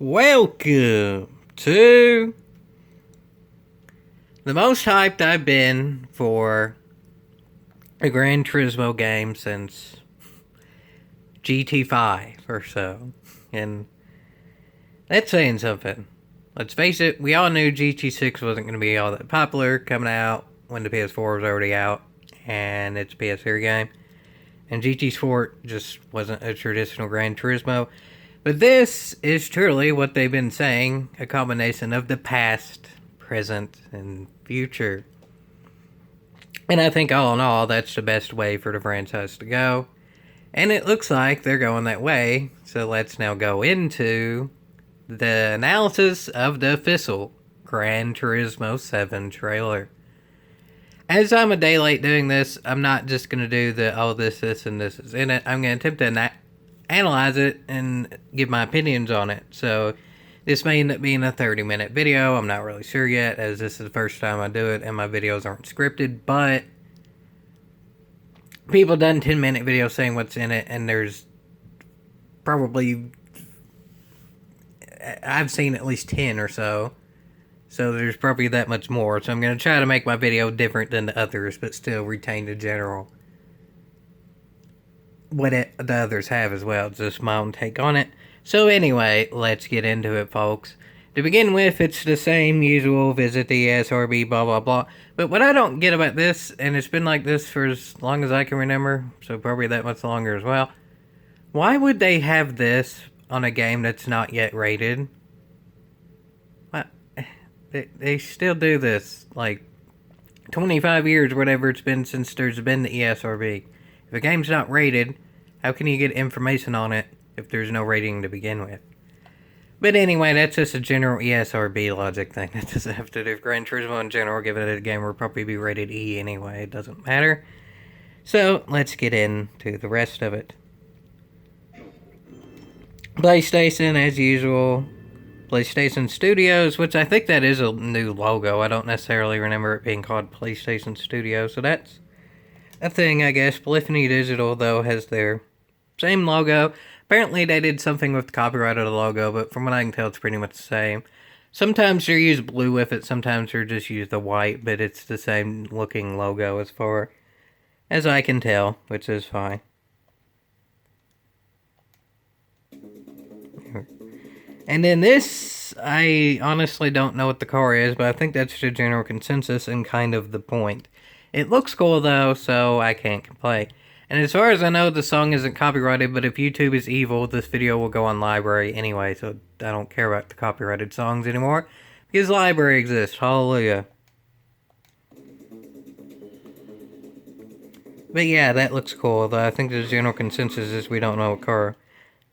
Welcome to the most hyped I've been for a Gran Turismo game since GT5 or so. And that's saying something. Let's face it, we all knew GT6 wasn't going to be all that popular coming out when the PS4 was already out and it's a PS3 game. And GT Sport just wasn't a traditional Gran Turismo. But this is truly what they've been saying, a combination of the past, present, and future. And I think all in all, that's the best way for the franchise to go. And it looks like they're going that way. So let's now go into the analysis of the official Gran Turismo 7 trailer. As I'm a day late doing this, I'm not just going to do this, and this is in it. I'm going to attempt to analyze it and give my opinions on it. So this may end up being a 30-minute video. I'm not really sure yet, as this is the first time I do it and my videos aren't scripted. But people done 10-minute videos saying what's in it, and there's probably, I've seen at least 10 or so. So there's probably that much more. So I'm going to try to make my video different than the others, but still retain the general what the others have as well. Just my own take on it. So anyway, let's get into it, folks. To begin with, it's the same usual, visit the ESRB, blah, blah, blah. But what I don't get about this, and it's been like this for as long as I can remember, so probably that much longer as well. Why would they have this on a game that's not yet rated? What? They still do this, like, 25 years or whatever it's been since there's been the ESRB. If a game's not rated, how can you get information on it if there's no rating to begin with? But anyway, that's just a general ESRB logic thing. That doesn't have to do with Gran Turismo in general. Given that a game will probably be rated E anyway, it doesn't matter. So, let's get into the rest of it. PlayStation, as usual. PlayStation Studios, which I think that is a new logo. I don't necessarily remember it being called PlayStation Studios, so that's a thing, I guess. Polyphony Digital, though, has their same logo. Apparently, they did something with the copyright of the logo, but from what I can tell, it's pretty much the same. Sometimes they use blue with it, sometimes they just use the white, but it's the same looking logo as far as I can tell, which is fine. And then this, I honestly don't know what the car is, but I think that's the general consensus and kind of the point. It looks cool though, so I can't complain. And as far as I know, the song isn't copyrighted, but if YouTube is evil, this video will go on library anyway, so I don't care about the copyrighted songs anymore, because library exists. Hallelujah. But yeah, that looks cool, though I think the general consensus is we don't know what car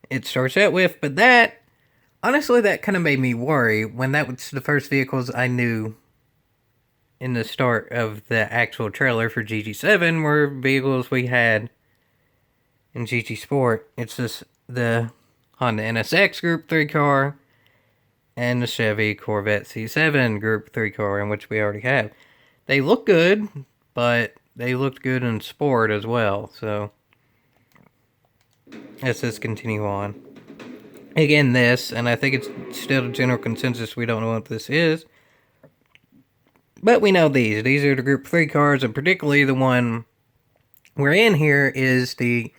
it starts out with, but that, honestly, that kind of made me worry when that was the first vehicles I knew in the start of the actual trailer for GT7 were vehicles we had in GT Sport. It's just the Honda NSX Group 3 car and the Chevy Corvette C7 Group 3 car, in which we already have. They look good, but they looked good in Sport as well, so let's just continue on. Again, this, and I think it's still a general consensus, we don't know what this is. But we know these. These are the Group 3 cars, and particularly the one we're in here is the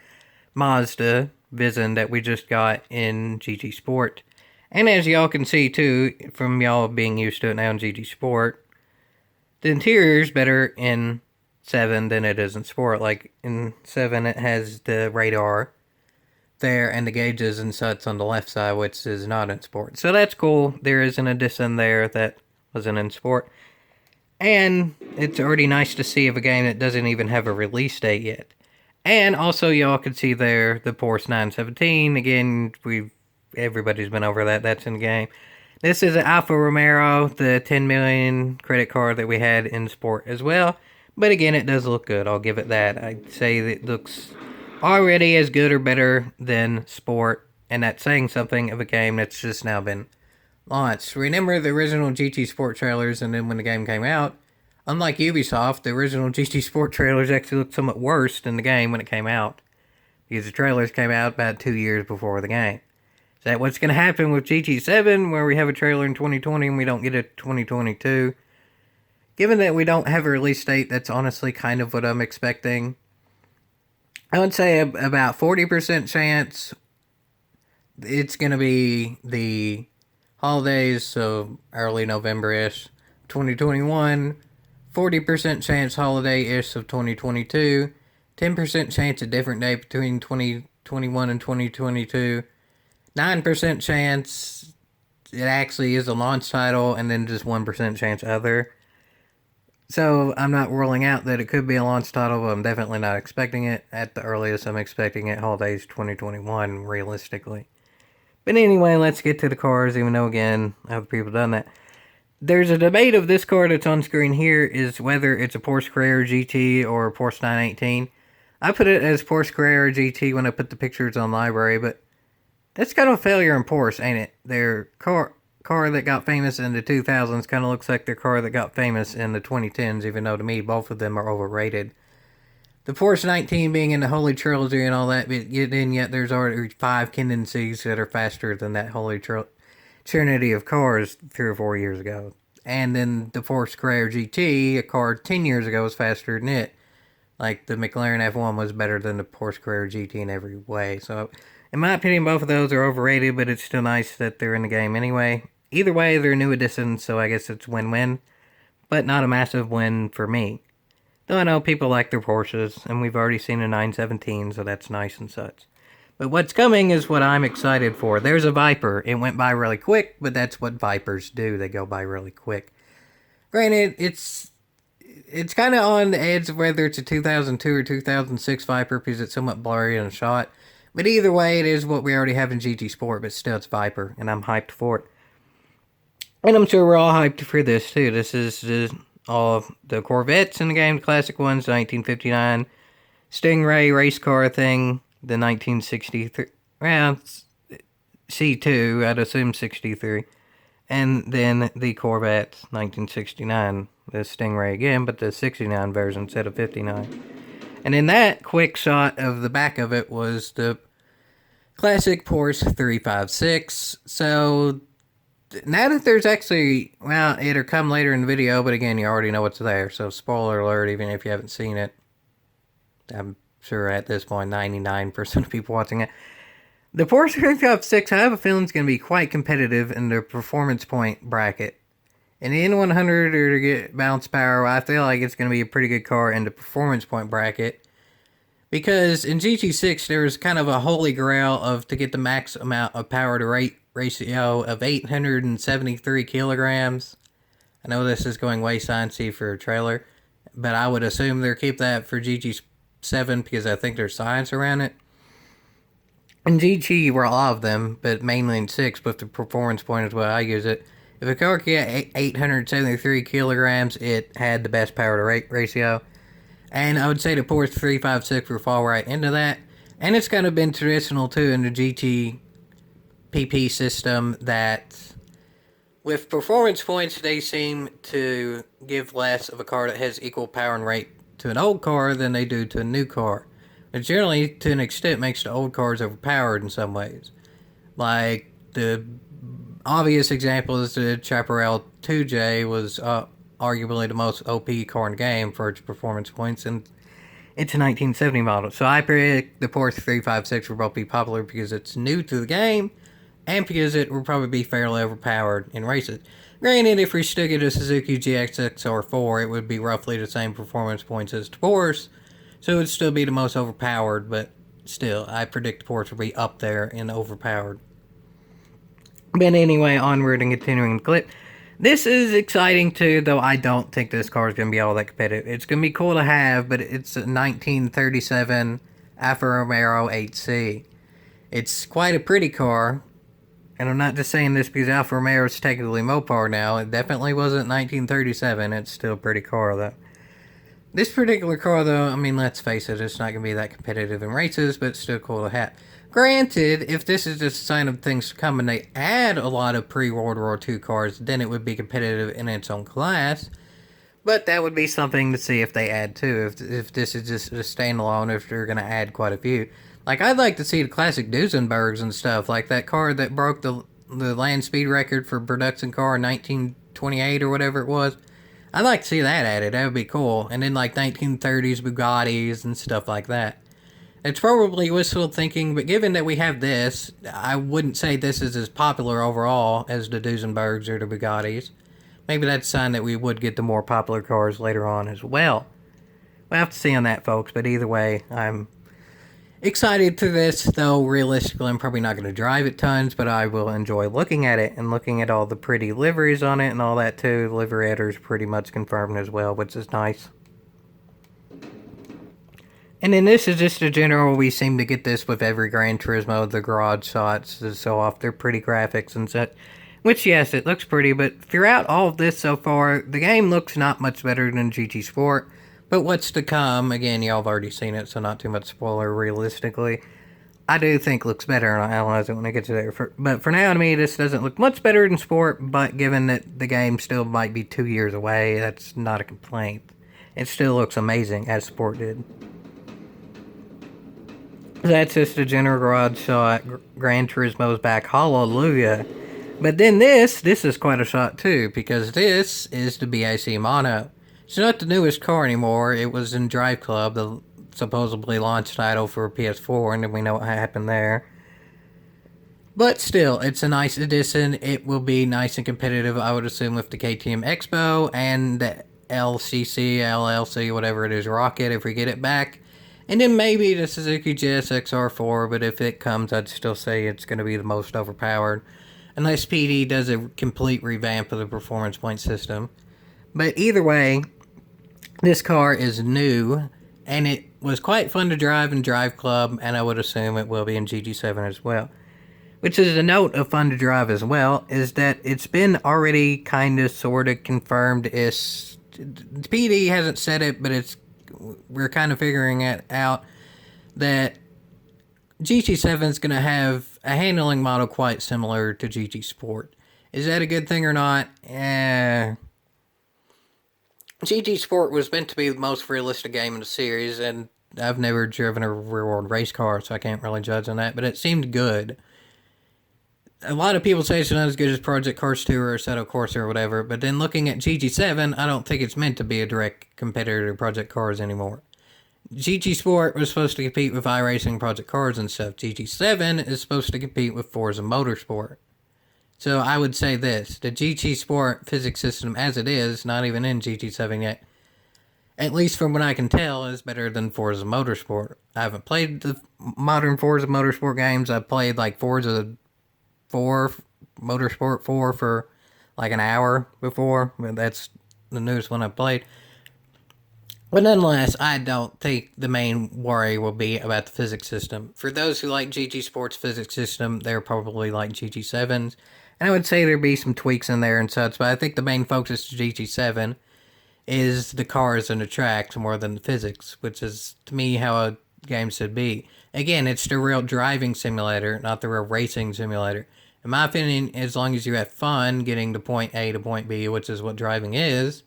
Mazda Vision that we just got in GT Sport. And as y'all can see, too, from y'all being used to it now in GT Sport, the interior is better in 7 than it is in Sport. Like, in 7, it has the radar there and the gauges and such on the left side, which is not in Sport. So that's cool. There is an addition there that wasn't in Sport. And it's already nice to see of a game that doesn't even have a release date yet. And also, y'all can see there the Porsche 917. Again, everybody's been over that. That's in the game. This is an Alfa Romero, the 10 million credit card that we had in Sport as well. But again, it does look good. I'll give it that. I'd say that it looks already as good or better than Sport. And that's saying something of a game that's just now been launched. Remember the original GT Sport trailers, and then when the game came out, unlike Ubisoft, the original GT Sport trailers actually looked somewhat worse than the game when it came out, because the trailers came out about 2 years before the game. Is that what's going to happen with GT7, where we have a trailer in 2020 and we don't get it 2022? Given that we don't have a release date, that's honestly kind of what I'm expecting. I would say about 40% chance it's going to be the holidays, so early November-ish, 2021. 40% chance holiday-ish of 2022. 10% chance a different day between 2021 and 2022. 9% chance it actually is a launch title, and then just 1% chance other. So I'm not ruling out that it could be a launch title, but I'm definitely not expecting it. At the earliest, I'm expecting it holidays 2021, realistically. But anyway, let's get to the cars, even though, again, other people done that. There's a debate of this car that's on screen here is whether it's a Porsche Carrera GT or a Porsche 918. I put it as Porsche Carrera GT when I put the pictures on library, but that's kind of a failure in Porsche, ain't it? Their car that got famous in the 2000s kind of looks like their car that got famous in the 2010s, even though to me both of them are overrated. The Porsche 19 being in the Holy Trilogy and all that, but yet there's already 5 Cs that are faster than that Holy Trinity of cars 3 or 4 years ago. And then the Porsche Carrera GT, a car 10 years ago, was faster than it. Like, the McLaren F1 was better than the Porsche Carrera GT in every way. So, in my opinion, both of those are overrated, but it's still nice that they're in the game anyway. Either way, they're new additions, so I guess it's win-win. But not a massive win for me. Though I know people like their Porsches, and we've already seen a 917, so that's nice and such. But what's coming is what I'm excited for. There's a Viper. It went by really quick, but that's what Vipers do. They go by really quick. Granted, it's kind of on the edge of whether it's a 2002 or 2006 Viper because it's somewhat blurry in the shot. But either way, it is what we already have in GT Sport, but still it's Viper, and I'm hyped for it. And I'm sure we're all hyped for this, too. This is all of the Corvettes in the game, the classic ones, the 1959 Stingray race car thing, the 1963, well, C2, I'd assume 63, and then the Corvette 1969, the Stingray again, but the 69 version instead of 59. And in that quick shot of the back of it was the classic Porsche 356. So now that there's actually, well, it'll come later in the video, but again, you already know what's there. So spoiler alert, even if you haven't seen it. I'm sure at this point, 99% of people watching it. The Porsche 356, I have a feeling it's going to be quite competitive in the performance point bracket. In the N100 or to get balance power, I feel like it's going to be a pretty good car in the performance point bracket. Because in GT6, there was kind of a holy grail of to get the max amount of power to rate ratio of 873 kilograms. I know this is going way sciencey for a trailer, but I would assume they'll keep that for GT7 because I think there's science around it. In GT, were a lot of them, but mainly in 6, but the performance point is what I use it. If a car could get 873 kilograms, it had the best power to rate ratio. And I would say the Porsche 356 will fall right into that. And it's kind of been traditional too in the GT PP system that with performance points, they seem to give less of a car that has equal power and rate to an old car than they do to a new car. But generally, to an extent, makes the old cars overpowered in some ways. Like the obvious example is the Chaparral 2J was arguably the most OP car in the game for its performance points, and it's a 1970 model. So I predict the Porsche 356 will both be popular because it's new to the game, and because it will probably be fairly overpowered in races. Granted, if we still get a Suzuki GXXR4, it would be roughly the same performance points as the Porsche, so it would still be the most overpowered, but still, I predict the Porsche will be up there in overpowered. But anyway, onward and continuing the clip. This is exciting too, though I don't think this car is going to be all that competitive. It's going to be cool to have, but it's a 1937 Alfa Romero 8C. It's quite a pretty car, and I'm not just saying this because Alfa Romero is technically Mopar now. It definitely wasn't 1937. It's still a pretty car, though. This particular car, though, I mean, let's face it, it's not going to be that competitive in races, but it's still cool to have. Granted, if this is just a sign of things to come and they add a lot of pre-World War II cars, then it would be competitive in its own class. But that would be something to see if they add too. If this is just a standalone, if they're going to add quite a few. Like, I'd like to see the classic Duesenbergs and stuff, like that car that broke the land speed record for production car in 1928 or whatever it was. I'd like to see that added. That would be cool. And then, like, 1930s Bugattis and stuff like that. It's probably wishful thinking, but given that we have this, I wouldn't say this is as popular overall as the Duesenbergs or the Bugattis. Maybe that's a sign that we would get the more popular cars later on as well. We'll have to see on that, folks, but either way, I'm excited for this, though realistically I'm probably not going to drive it tons, but I will enjoy looking at it and looking at all the pretty liveries on it and all that too. The livery editor's pretty much confirmed as well, which is nice. And then this is just a general, we seem to get this with every Gran Turismo, the garage shots is so off, they're pretty graphics and such. Which, yes, it looks pretty, but throughout all of this so far, the game looks not much better than GT Sport. But what's to come, again, y'all have already seen it, so not too much spoiler realistically. I do think looks better, and I'll analyze it when I get to there. But for now, to me, this doesn't look much better than Sport, but given that the game still might be 2 years away, that's not a complaint. It still looks amazing, as Sport did. That's just a general garage shot. Gran Turismo's back. Hallelujah. But then this is quite a shot too, because this is the BAC Mono. It's not the newest car anymore. It was in Drive Club, the supposedly launch title for PS4, and then we know what happened there. But still, it's a nice addition. It will be nice and competitive, I would assume, with the KTM Expo and the LCC, LLC, whatever it is, Rocket, if we get it back. And then maybe the Suzuki GSX R4, but if it comes, I'd still say it's going to be the most overpowered. Unless PD does a complete revamp of the performance point system. But either way, this car is new, and it was quite fun to drive in Drive Club, and I would assume it will be in GT7 as well. Which is a note of fun to drive as well, is that it's been already kind of sort of confirmed. PD hasn't said it, but we're kind of figuring it out that GT7 is going to have a handling model quite similar to GT Sport. Is that a good thing or not? GT Sport was meant to be the most realistic game in the series, and I've never driven a real-world race car, so I can't really judge on that, but it seemed good. A lot of people say it's not as good as Project Cars 2 or Assetto Corsa or whatever, but then looking at GT7, I don't think it's meant to be a direct competitor to Project Cars anymore. GT Sport was supposed to compete with iRacing, Project Cars and stuff. GT7 is supposed to compete with Forza Motorsport. So I would say this, the GT Sport physics system as it is, not even in GT7 yet, at least from what I can tell, is better than Forza Motorsport. I haven't played the modern Forza Motorsport games. I've played like Forza 4, Motorsport 4 for like an hour before, but that's the newest one I've played. But nonetheless, I don't think the main worry will be about the physics system. For those who like GT Sport's physics system, they're probably like GT7's. And I would say there'd be some tweaks in there and such, but I think the main focus of GT7 is the cars and the tracks more than the physics, which is, to me, how a game should be. Again, it's the real driving simulator, not the real racing simulator. In my opinion, as long as you have fun getting to point A to point B, which is what driving is,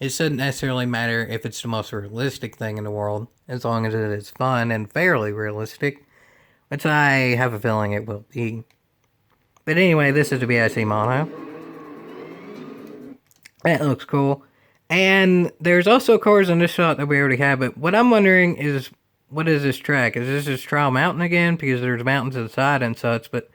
it shouldn't necessarily matter if it's the most realistic thing in the world, as long as it is fun and fairly realistic, which I have a feeling it will be. But anyway, this is the BIC Mono. That looks cool. And there's also cars in this shot that we already have, but what I'm wondering is, what is this track? Is this Trial Mountain again? Because there's mountains to the side and such, but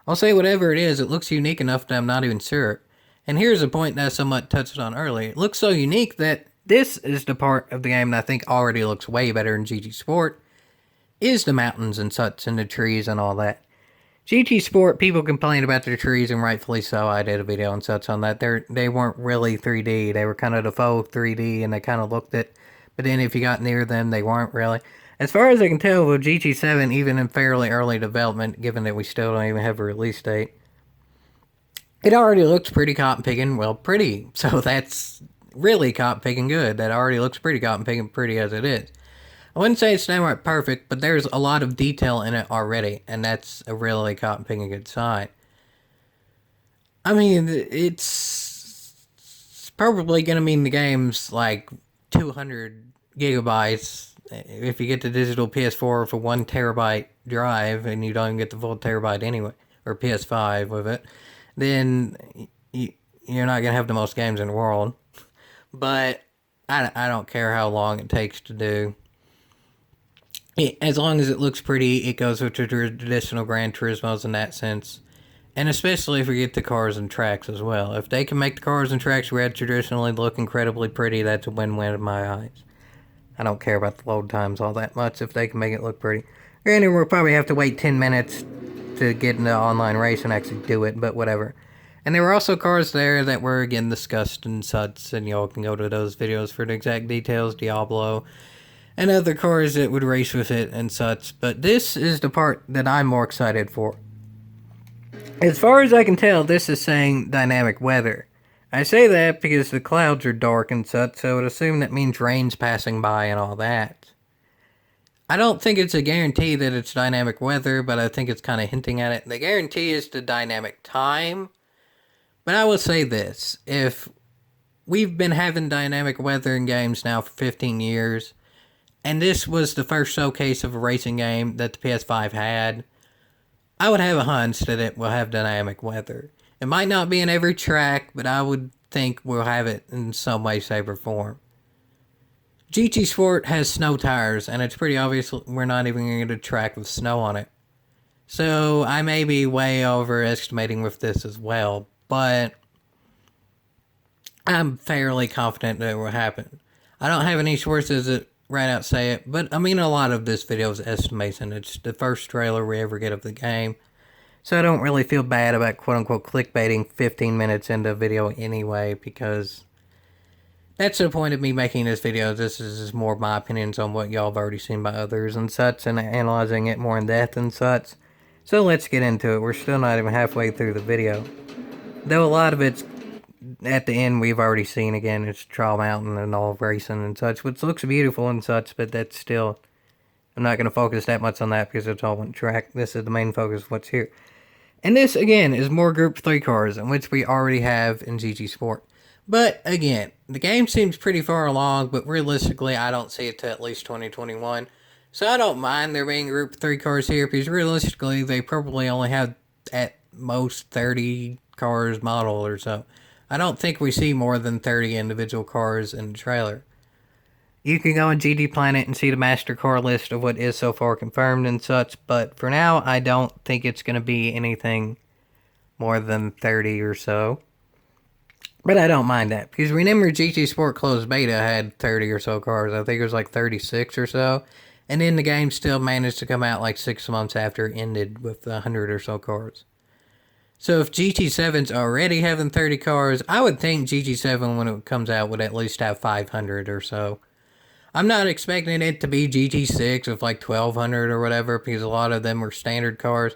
I'll say whatever it is, it looks unique enough that I'm not even sure. And here's a point that I somewhat touched on earlier. It looks so unique that this is the part of the game that I think already looks way better in GT Sport, is the mountains and such, and the trees and all that. GT Sport, people complain about the trees, and rightfully so. I did a video and such on that. They weren't really 3D. They were kind of the faux 3D, and they kind of looked it. But then if you got near them, they weren't really. As far as I can tell, with GT7, even in fairly early development, given that we still don't even have a release date, it already looks pretty cotton picking. Well, pretty. So that's really cotton picking good. That already looks pretty cotton picking pretty as it is. I wouldn't say it's downright perfect, but there's a lot of detail in it already, and that's a really cotton picking good sign. I mean, it's probably going to mean the game's like 200 gigabytes if you get the digital PS4 for 1 terabyte drive and you don't even get the full terabyte anyway, or PS5 with it, then you're not gonna have the most games in the world. But I don't care how long it takes to do. As long as it looks pretty, it goes with the traditional Gran Turismos in that sense. And especially if we get the cars and tracks as well. If they can make the cars and tracks red traditionally look incredibly pretty, that's a win-win in my eyes. I don't care about the load times all that much if they can make it look pretty. Granted, we'll probably have to wait 10 minutes to get into online race and actually do it, but whatever. And there were also cars there that were, again, discussed and such, and y'all can go to those videos for the exact details, Diablo, and other cars that would race with it and such. But this is the part that I'm more excited for. As far as I can tell, this is saying dynamic weather. I say that because the clouds are dark and such, so I would assume that means rain's passing by and all that. I don't think it's a guarantee that it's dynamic weather, but I think it's kind of hinting at it. The guarantee is the dynamic time. But I will say this, if we've been having dynamic weather in games now for 15 years, and this was the first showcase of a racing game that the PS5 had, I would have a hunch that it will have dynamic weather. It might not be in every track, but I would think we'll have it in some way, shape, or form. GT Sport has snow tires, and it's pretty obvious we're not even going to get a track with snow on it. So I may be way overestimating with this as well, but I'm fairly confident that it will happen. I don't have any sources that right out say it, but I mean a lot of this video is estimation. It's the first trailer we ever get of the game, so I don't really feel bad about quote-unquote clickbaiting 15 minutes into a video anyway, because that's the point of me making this video. This is more my opinions on what y'all have already seen by others and such, and analyzing it more in depth and such. So let's get into it. We're still not even halfway through the video, though a lot of it's at the end we've already seen. Again, it's Trial Mountain and all racing and such, which looks beautiful and such, but that's still, I'm not going to focus that much on that because it's all one track. This is the main focus of what's here. And this, again, is more Group 3 cars, in which we already have in GT Sport. But, again, the game seems pretty far along, but realistically, I don't see it till at least 2021. So I don't mind there being Group 3 cars here, because realistically, they probably only have at most 30 cars model or so. I don't think we see more than 30 individual cars in the trailer. You can go on GT Planet and see the master car list of what is so far confirmed and such, but for now, I don't think it's going to be anything more than 30 or so. But I don't mind that, because remember GT Sport Closed Beta had 30 or so cars. I think it was like 36 or so. And then the game still managed to come out like 6 months after it ended with 100 or so cars. So if GT7's already having 30 cars, I would think GT7 when it comes out would at least have 500 or so. I'm not expecting it to be GT6 with like 1200 or whatever, because a lot of them are standard cars.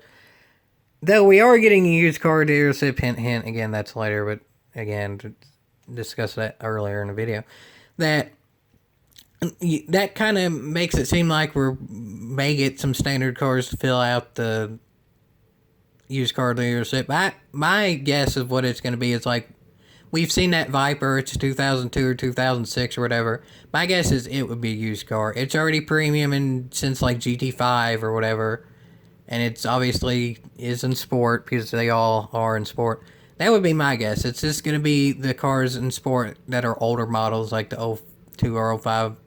Though we are getting a used car dealership, hint, hint. Again, that's later, but again, to discuss that earlier in the video. That kind of makes it seem like we may get some standard cars to fill out the used car dealership. My guess of what it's going to be is like, we've seen that Viper, it's 2002 or 2006 or whatever. My guess is it would be a used car. It's already premium since like GT5 or whatever. And it's obviously is in sport, because they all are in sport. That would be my guess. It's just going to be the cars in sport that are older models, like the 02 or 05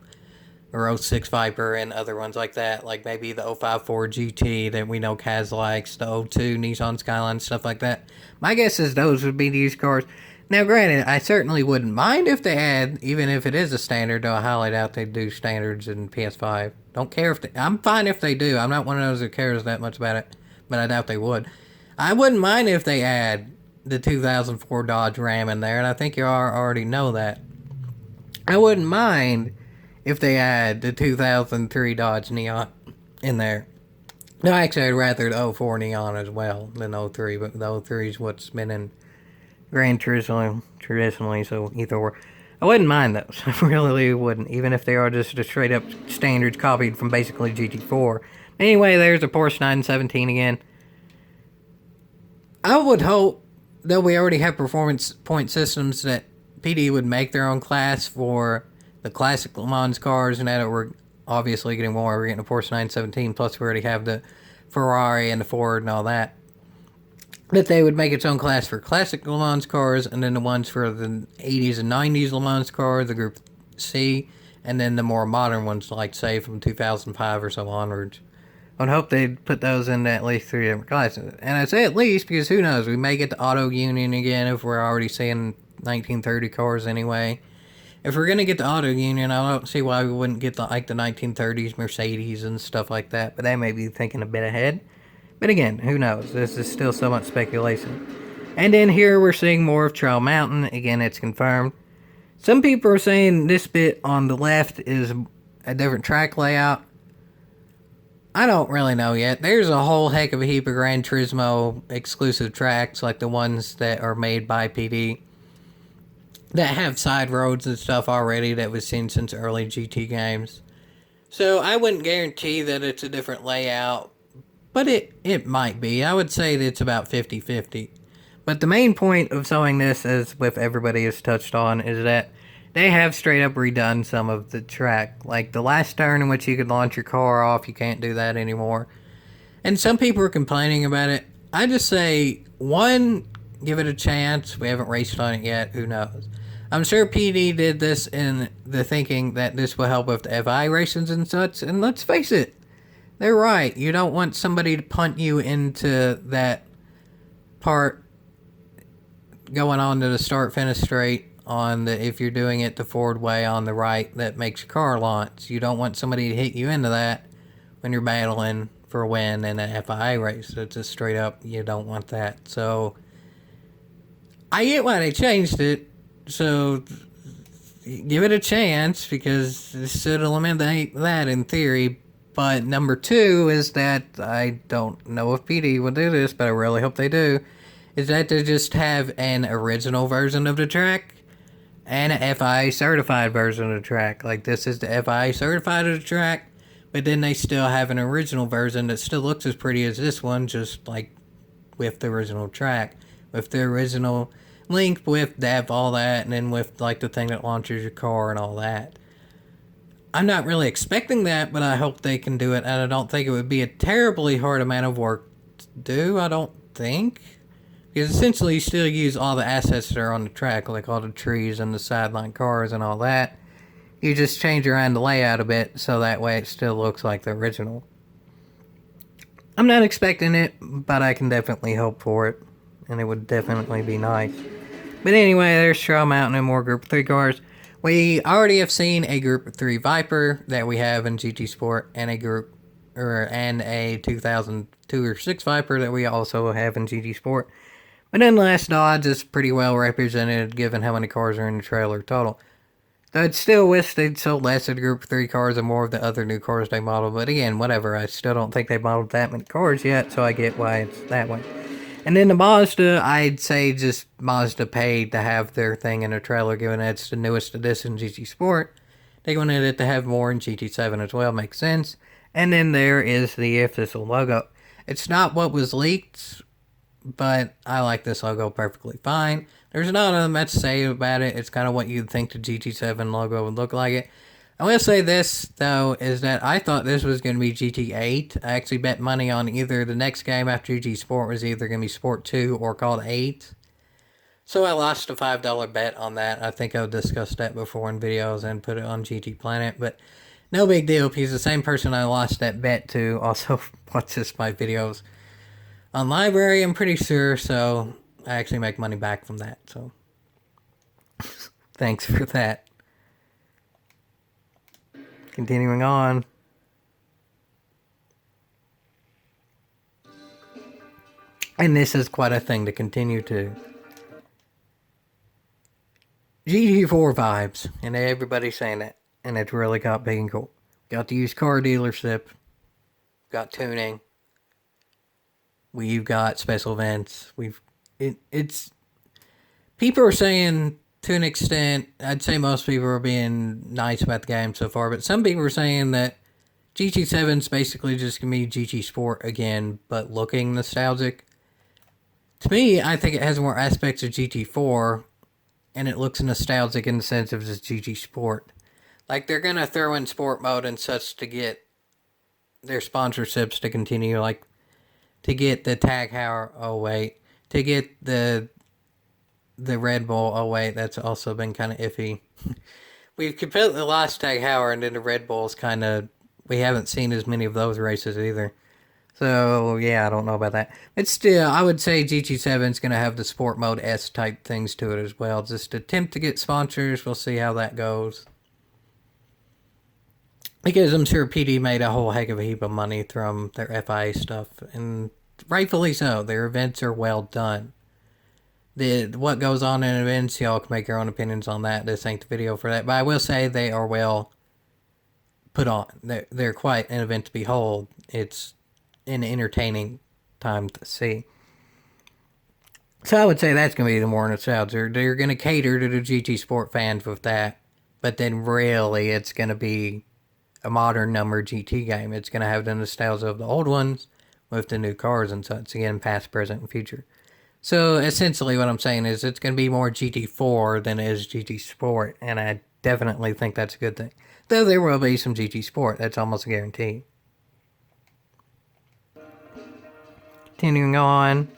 or 06 Viper and other ones like that. Like maybe the 05 Ford GT that we know Kaz likes, the 02 Nissan Skyline, stuff like that. My guess is those would be the used cars. Now, granted, I certainly wouldn't mind if they add, even if it is a standard, though I highly doubt they do standards in PS5. Don't care if I'm fine if they do. I'm not one of those that cares that much about it, but I doubt they would. I wouldn't mind if they add the 2004 Dodge Ram in there, and I think you already know that. I wouldn't mind if they add the 2003 Dodge Neon in there. No, actually, I'd rather the 04 Neon as well than 03, but the 03 is what's been in Gran traditionally, so either or. I wouldn't mind those. I really wouldn't, even if they are just a straight up standards copied from basically GT4. Anyway, there's a Porsche 917 again. I would hope, though we already have performance point systems, that PD would make their own class for the classic Le Mans cars, and that it would obviously getting more. We're getting a Porsche 917, plus we already have the Ferrari and the Ford and all that. That they would make its own class for classic Le Mans cars, and then the ones for the 80s and 90s Le Mans cars, the Group C, and then the more modern ones, like, say, from 2005 or so onwards. I would hope they'd put those into at least 3 different classes. And I say at least because who knows, we may get the Auto Union again if we're already seeing 1930 cars anyway. If we're going to get the Auto Union, I don't see why we wouldn't get the 1930s Mercedes and stuff like that, but they may be thinking a bit ahead. But again, who knows? This is still so much speculation. And then here we're seeing more of Trail Mountain. Again, it's confirmed. Some people are saying this bit on the left is a different track layout. I don't really know yet. There's a whole heck of a heap of Gran Turismo exclusive tracks, like the ones that are made by PD, that have side roads and stuff already that was seen since early GT games. So I wouldn't guarantee that it's a different layout, but it might be. I would say that it's about 50-50. But the main point of showing this, as with everybody has touched on, is that they have straight up redone some of the track. Like the last turn in which you could launch your car off, you can't do that anymore. And some people are complaining about it. I just say, one, give it a chance. We haven't raced on it yet. Who knows? I'm sure PD did this in the thinking that this will help with the FI races and such. And let's face it, they're right. You don't want somebody to punt you into that part going on to the start-finish straight on the, if you're doing it the Ford way on the right, that makes your car launch. You don't want somebody to hit you into that when you're battling for a win in an FIA race. It's just straight up, you don't want that. So I get why they changed it. So give it a chance, because this should eliminate that in theory. But number two is that I don't know if PD will do this, but I really hope they do, is that they just have an original version of the track and an FIA certified version of the track. Like, this is the FIA certified of the track, but then they still have an original version that still looks as pretty as this one, just like with the original track, with the original link, with DAP, all that, and then with like the thing that launches your car and all that. I'm not really expecting that, but I hope they can do it, and I don't think it would be a terribly hard amount of work to do, I don't think. Because essentially you still use all the assets that are on the track, like all the trees and the sideline cars and all that. You just change around the layout a bit, so that way it still looks like the original. I'm not expecting it, but I can definitely hope for it, and it would definitely be nice. But anyway, there's Trail Mountain and more Group 3 cars. We already have seen a Group 3 Viper that we have in GT Sport, and a 2002 or 6 Viper that we also have in GT Sport. But nonetheless, Dodge is pretty well represented given how many cars are in the trailer total. Though I'd still wish they'd sold less of the Group 3 cars and more of the other new cars they modeled. But again, whatever. I still don't think they modeled that many cars yet, so I get why it's that way. And then the Mazda, I'd say just Mazda paid to have their thing in a trailer, given that it's the newest edition GT Sport. They wanted it to have more in GT7 as well, makes sense. And then there is the official logo. It's not what was leaked, but I like this logo perfectly fine. There's not much to say about it. It's kind of what you'd think the GT7 logo would look like it. I will say this, though, is that I thought this was going to be GT8. I actually bet money on either the next game after GT Sport was either going to be Sport 2 or called 8. So I lost a $5 bet on that. I think I've discussed that before in videos and put it on GT Planet, but no big deal, because the same person I lost that bet to also watches my videos on Library, I'm pretty sure, so I actually make money back from that, so thanks for that. Continuing on. And this is quite a thing to continue to. GT4 vibes, and everybody's saying that, and it's really got big and cool. Got the used car dealership, got tuning, we've got special events. It's people are saying, to an extent, I'd say most people are being nice about the game so far, but some people are saying that GT7's basically just gonna be GT Sport again, but looking nostalgic. To me, I think it has more aspects of GT4, and it looks nostalgic in the sense of just GT Sport. Like, they're gonna throw in sport mode and such to get their sponsorships to continue, like, to get the Tag Heuer, oh wait, to get the Red Bull, oh wait, that's also been kind of iffy. We've completely lost Tag Heuer, and then the Red Bulls kind of, we haven't seen as many of those races either. So, yeah, I don't know about that. But still, I would say GT7 is going to have the Sport Mode S type things to it as well. Just attempt to get sponsors. We'll see how that goes. Because I'm sure PD made a whole heck of a heap of money from their FIA stuff. And rightfully so. Their events are well done. What goes on in events, y'all can make your own opinions on that. This ain't the video for that. But I will say they are well put on. They're quite an event to behold. It's an entertaining time to see. So I would say that's going to be the more nostalgia. They're going to cater to the GT Sport fans with that. But then really it's going to be a modern number GT game. It's going to have the nostalgia of the old ones with the new cars and such. Again, past, present, and future. So essentially what I'm saying is it's going to be more GT4 than it is GT Sport. And I definitely think that's a good thing. Though there will be some GT Sport. That's almost a guarantee. Continuing on,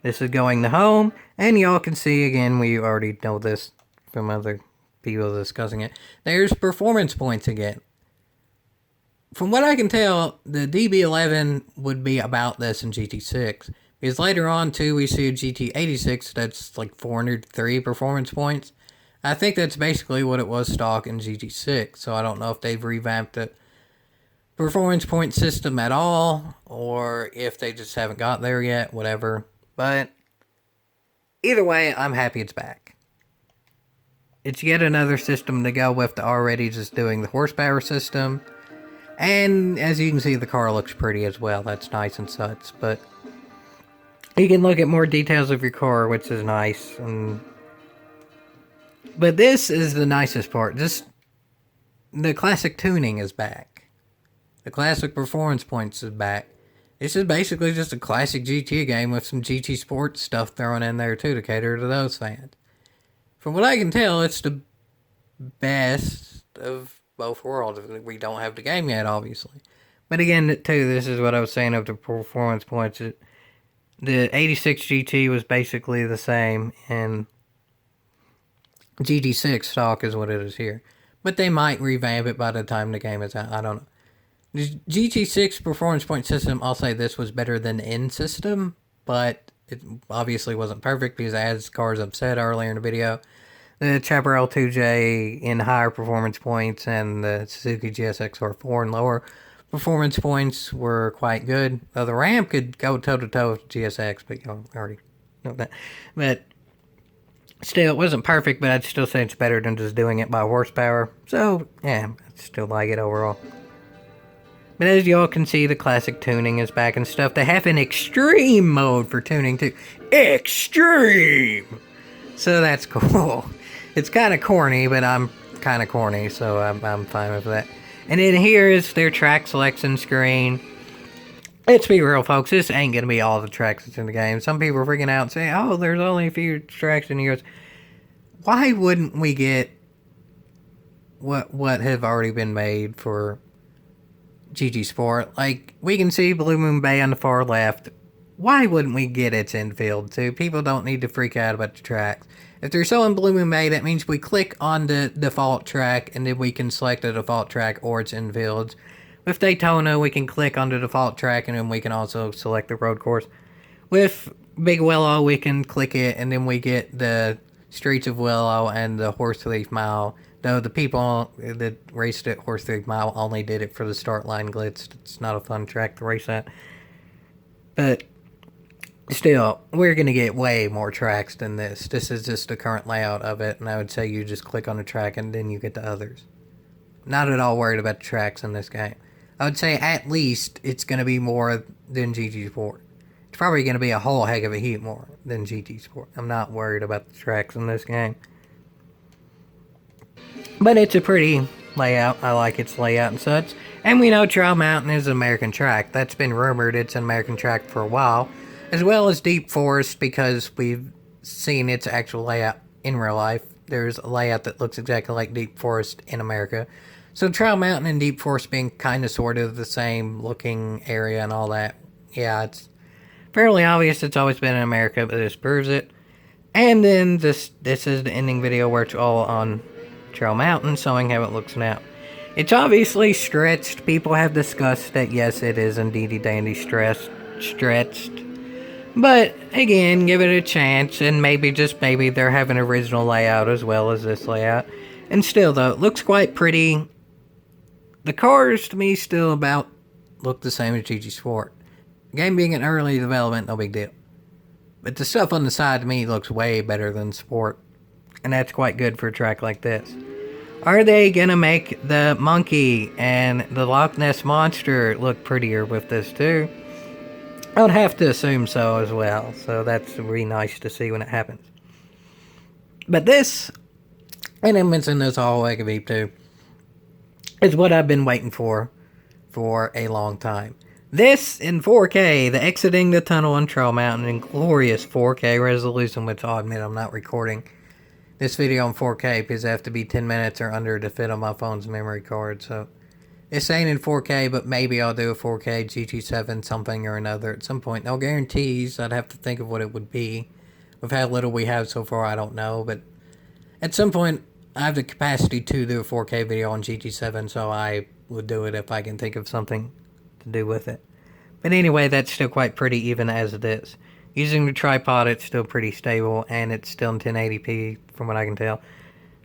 this is going to home, and y'all can see, again, we already know this from other people discussing it, there's performance points again. From what I can tell, the DB11 would be about this in GT6, because later on, too, we see a GT86 that's like 403 performance points. I think that's basically what it was stock in GT6, so I don't know if they've revamped it. Performance point system at all, or if they just haven't got there yet, whatever. But either way, I'm happy it's back. It's yet another system to go with the already just doing the horsepower system. And as you can see, the car looks pretty as well. That's nice and such. But you can look at more details of your car, which is nice. But this is the nicest part. Just the classic tuning is back. The classic performance points is back. This is basically just a classic GT game with some GT Sports stuff thrown in there too to cater to those fans. From what I can tell, it's the best of both worlds. We don't have the game yet, obviously. But again, too, this is what I was saying of the performance points. The 86 GT was basically the same, and GT6 stock is what it is here. But they might revamp it by the time the game is out. I don't know. The GT6 performance point system, I'll say this was better than the N system, but it obviously wasn't perfect because as cars have said earlier in the video, the Chaparral 2J in higher performance points and the Suzuki GSX-R4 in lower performance points were quite good. Though the Ram could go toe-to-toe with GSX, but you already know that. But still, it wasn't perfect, but I'd still say it's better than just doing it by horsepower. So, yeah, I still like it overall. But as y'all can see, the classic tuning is back and stuff. They have an extreme mode for tuning too. Extreme! So that's cool. It's kind of corny, but I'm kind of corny, so I'm fine with that. And then here is their track selection screen. Let's be real, folks. This ain't going to be all the tracks that's in the game. Some people are freaking out and saying, oh, there's only a few tracks in here. Why wouldn't we get what have already been made for GT Sport? Like, we can see Blue Moon Bay on the far left. Why wouldn't we get its infield too? People don't need to freak out about the tracks. If they're showing Blue Moon Bay, that means we click on the default track and then we can select the default track or its infields. With Daytona, we can click on the default track and then we can also select the road course. With Big Willow, we can click it and then we get the Streets of Willow and the Horseleaf Mile. Though the people that raced at Horseleaf Mile only did it for the start line glitz. It's not a fun track to race at. But still, we're going to get way more tracks than this. This is just the current layout of it, and I would say you just click on the track and then you get the others. Not at all worried about the tracks in this game. I would say at least it's going to be more than GT Sport. It's probably going to be a whole heck of a heap more than GT Sport. I'm not worried about the tracks in this game. But it's a pretty layout. I like its layout and such. And we know Trail Mountain is an American track. That's been rumored it's an American track for a while. As well as Deep Forest, because we've seen its actual layout in real life. There's a layout that looks exactly like Deep Forest in America. So Trail Mountain and Deep Forest being kind of sort of the same looking area and all that. Yeah, it's fairly obvious it's always been in America, but this proves it. And then this is the ending video where it's all on Trail Mountain, showing how it looks now. It's obviously stretched. People have discussed that yes, it is indeedy dandy stretched. But again, give it a chance, and maybe just maybe they're having an original layout as well as this layout. And still though, it looks quite pretty. The cars to me still about look the same as GT Sport. Game being in early development, no big deal. But the stuff on the side to me looks way better than Sport. And that's quite good for a track like this. Are they gonna make the monkey and the Loch Ness Monster look prettier with this too? I would have to assume so as well. So that's really nice to see when it happens. But this, and I mentioned this all like a beep too, is what I've been waiting for a long time. This in 4K, the exiting the tunnel on Trail Mountain in glorious 4K resolution, which I'll admit I'm not recording this video on 4K because I have to be 10 minutes or under to fit on my phone's memory card. So it's saying in 4K, but maybe I'll do a 4K GT7 something or another at some point. No guarantees. I'd have to think of what it would be. With how little we have so far, I don't know. But at some point, I have the capacity to do a 4K video on GT7, so I would do it if I can think of something to do with it. But anyway, that's still quite pretty even as it is. Using the tripod, it's still pretty stable, and it's still in 1080p from what I can tell.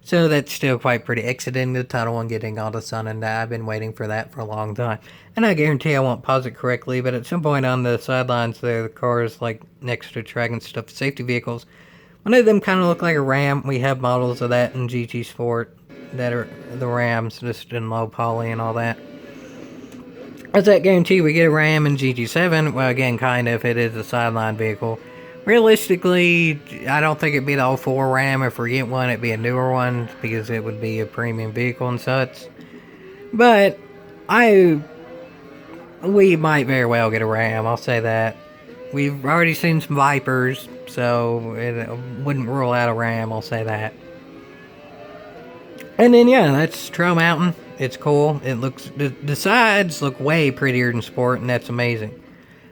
So that's still quite pretty. Exiting the tunnel and getting all the sun and that. I've been waiting for that for a long time. And I guarantee I won't pause it correctly, but at some point on the sidelines there, the cars like next to track and stuff, safety vehicles, one of them kind of look like a Ram. We have models of that in GT Sport that are the Rams, just in low poly and all that. Does that guarantee we get a Ram in GT7? Well, again, kind of. It is a sideline vehicle. Realistically, I don't think it'd be the 04 Ram. If we get one, it'd be a newer one because it would be a premium vehicle and such. But we might very well get a Ram. I'll say that. We've already seen some Vipers, so it wouldn't rule out a Ram. I'll say that. And then yeah, that's Trail Mountain. It's cool. It looks the sides look way prettier than Sport, and that's amazing.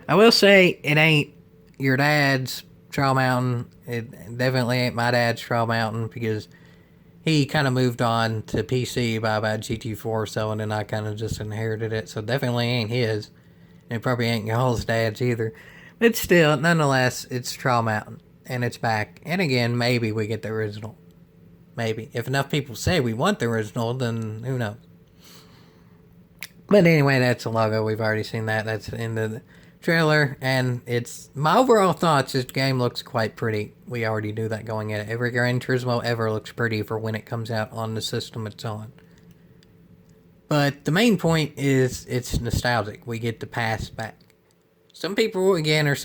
I will say it ain't your dad's Trail Mountain. It definitely ain't my dad's Trail Mountain because he kind of moved on to PC by about GT4 or so, and then I kind of just inherited it. So definitely ain't his. And it probably ain't y'all's dad's either. But still, nonetheless, it's Trail Mountain, and it's back. And again, maybe we get the original. Maybe. If enough people say we want the original, then who knows. But anyway, that's the logo. We've already seen that. That's in the trailer. And it's my overall thoughts. This game looks quite pretty. We already knew that going in. Every Gran Turismo ever looks pretty for when it comes out on the system it's on. But the main point is it's nostalgic. We get the past back. Some people, again, are saying